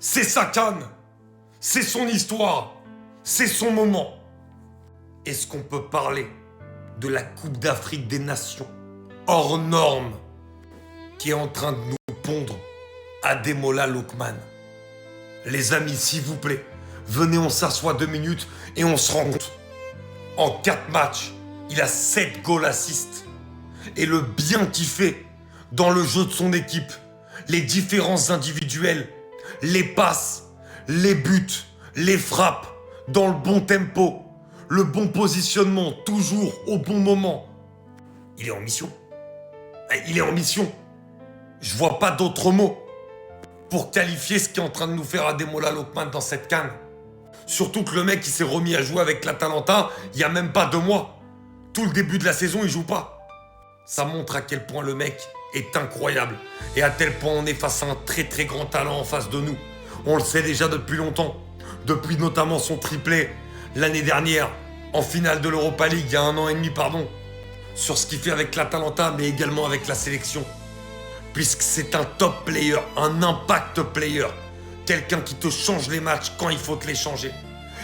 C'est sa CAN, c'est son histoire, c'est son moment. Est-ce qu'on peut parler de la Coupe d'Afrique des Nations, hors norme, qui est en train de nous pondre Ademola Lookman? Les amis, s'il vous plaît, venez, on s'assoit 2 minutes et on se rend compte. En 4 matchs, il a 7 goals assists. Et le bien qu'il fait dans le jeu de son équipe, les différences individuelles, les passes, les buts, les frappes, dans le bon tempo, le bon positionnement, toujours au bon moment. Il est en mission. Il est en mission. Je vois pas d'autres mots pour qualifier ce qui est en train de nous faire Ademola Lookman dans cette CAN. Surtout que le mec, il s'est remis à jouer avec l'Atalanta il y a même pas 2 mois. Tout le début de la saison, il joue pas. Ça montre à quel point le mec est incroyable et à tel point on est face à un très très grand talent en face de nous. On le sait déjà depuis longtemps, depuis notamment son triplé l'année dernière en finale de l'Europa League, il y a 1 an et demi, sur ce qu'il fait avec l'Atalanta mais également avec la sélection. Puisque c'est un top player, un impact player, quelqu'un qui te change les matchs quand il faut te les changer.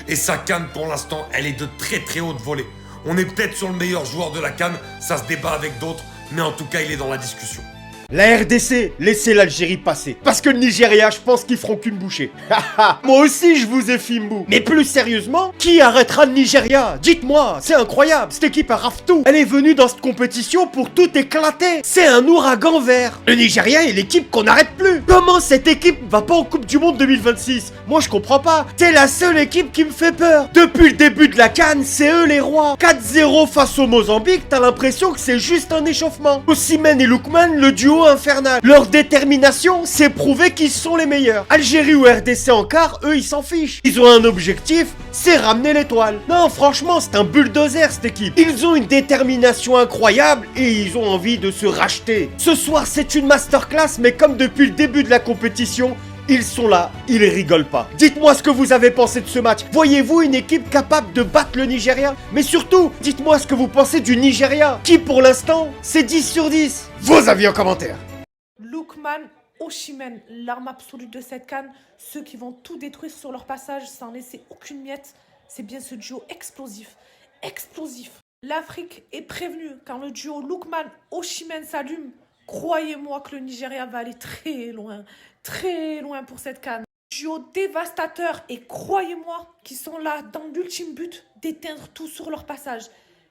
Et sa CAN pour l'instant, elle est de très très haute volée. On est peut-être sur le meilleur joueur de la CAN, ça se débat avec d'autres, mais en tout cas il est dans la discussion. La RDC, laissez l'Algérie passer. Parce que le Nigeria, je pense qu'ils feront qu'une bouchée. Moi aussi, je vous ai Fimbu. Mais plus sérieusement, qui arrêtera le Nigeria? Dites-moi, c'est incroyable. Cette équipe a rafle tout. Elle est venue dans cette compétition pour tout éclater. C'est un ouragan vert. Le Nigeria est l'équipe qu'on n'arrête plus. Comment cette équipe va pas en Coupe du Monde 2026? Moi, je comprends pas. C'est la seule équipe qui me fait peur. Depuis le début de la CAN, c'est eux les rois. 4-0 face au Mozambique, t'as l'impression que c'est juste un échauffement. Osimhen et Lookman, le duo infernal. Leur détermination, c'est prouver qu'ils sont les meilleurs. Algérie ou RDC en quart, eux ils s'en fichent. Ils ont un objectif, c'est ramener l'étoile. Non, franchement, c'est un bulldozer cette équipe. Ils ont une détermination incroyable et ils ont envie de se racheter. Ce soir, c'est une masterclass, mais comme depuis le début de la compétition, ils sont là, ils rigolent pas. Dites-moi ce que vous avez pensé de ce match. Voyez-vous une équipe capable de battre le Nigeria? Mais surtout, dites-moi ce que vous pensez du Nigeria, qui pour l'instant, c'est 10 sur 10. Vos avis en commentaire. Lookman, Osimhen, l'arme absolue de cette CAN, ceux qui vont tout détruire sur leur passage sans laisser aucune miette, c'est bien ce duo explosif. Explosif. L'Afrique est prévenue quand le duo Lookman-Osimhen s'allume. Croyez-moi que le Nigeria va aller très loin pour cette CAN. Duo dévastateur et croyez-moi qu'ils sont là dans l'ultime but d'éteindre tout sur leur passage.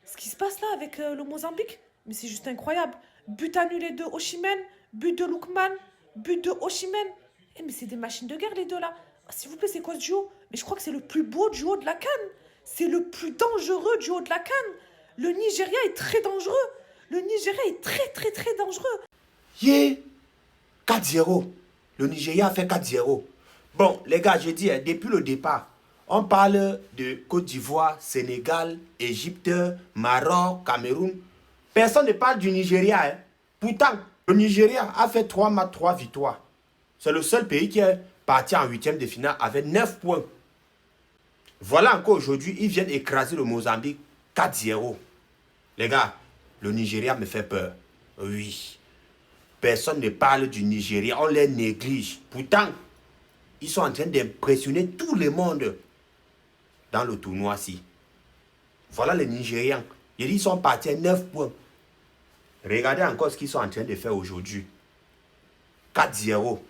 Ce qui se passe là avec le Mozambique, mais c'est juste incroyable. But annulé de Osimhen, but de Lookman, but de Osimhen. Eh mais c'est des machines de guerre les deux là. S'il vous plaît, c'est quoi ce duo? Mais je crois que c'est le plus beau duo de la CAN. C'est le plus dangereux duo de la CAN. Le Nigeria est très dangereux. Le Nigeria est très dangereux. Yeah, 4-0. Le Nigeria a fait 4-0. Bon, les gars, j'ai dit, depuis le départ, on parle de Côte d'Ivoire, Sénégal, Égypte, Maroc, Cameroun. Personne ne parle du Nigeria. Hein. Pourtant, le Nigeria a fait 3 matchs, 3 victoires. C'est le seul pays qui est parti en 8e de finale avec 9 points. Voilà encore aujourd'hui, ils viennent écraser le Mozambique 4-0. Les gars, le Nigeria me fait peur. Oui. Personne ne parle du Nigeria, on les néglige. Pourtant, ils sont en train d'impressionner tout le monde dans le tournoi-ci. Voilà les Nigérians. Ils sont partis à 9 points. Regardez encore ce qu'ils sont en train de faire aujourd'hui. 4-0.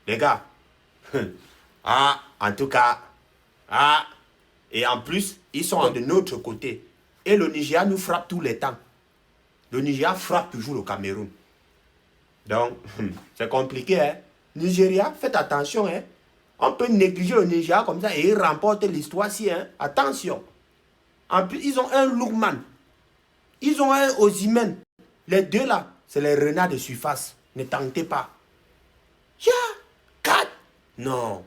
Les gars. En tout cas. Et en plus, ils sont de notre côté. Et le Nigeria nous frappe tous les temps. Le Nigeria frappe toujours le Cameroun. Donc, c'est compliqué, hein. Nigeria, faites attention, hein. On peut négliger le Nigeria comme ça et remporte l'histoire-ci, hein. Attention. En plus, ils ont un Lookman. Ils ont un Osimhen. Les deux là, c'est les renards de surface. Ne tentez pas. 4. Non.